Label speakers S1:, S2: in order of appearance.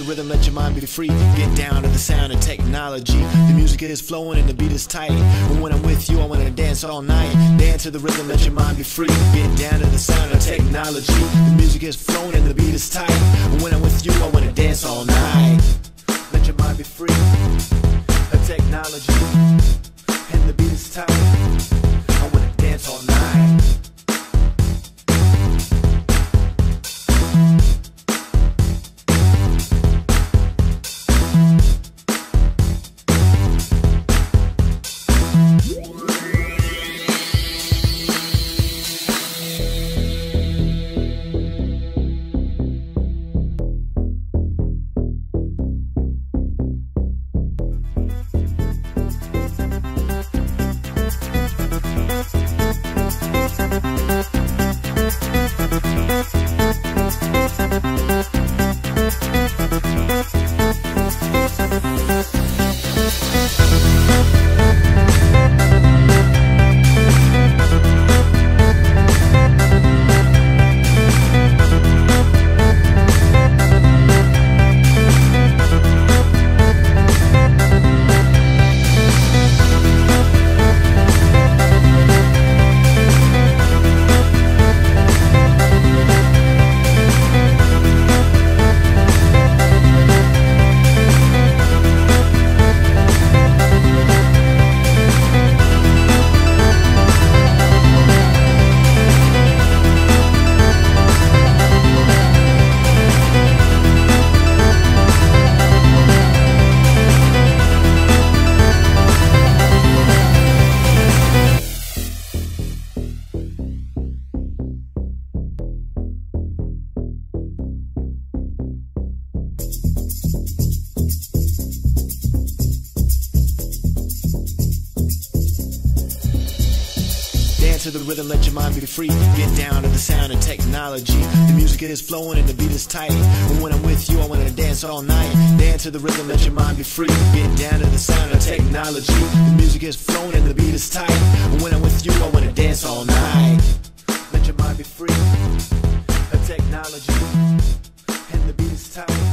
S1: rhythm, let your mind be free. Get down to the sound of technology. The music is flowing and the beat is tight. But when I'm with you, I wanna dance all night. Dance to the rhythm, let your mind be free. Get down to the sound of technology. The music is flowing and the beat is tight. But when I'm with you, I wanna dance all night. Let your mind be free. The technology and the beat is tight. I wanna dance all night. To the rhythm, let your mind be free. Get down to the sound of technology. The music is flowing and the beat is tight. But when I'm with you, I wanna dance all night. Dance to the rhythm, let your mind be free. Get down to the sound of technology. The music is flowing and the beat is tight. But when I'm with you, I wanna dance all night. Let your mind be free. The technology and the beat is tight.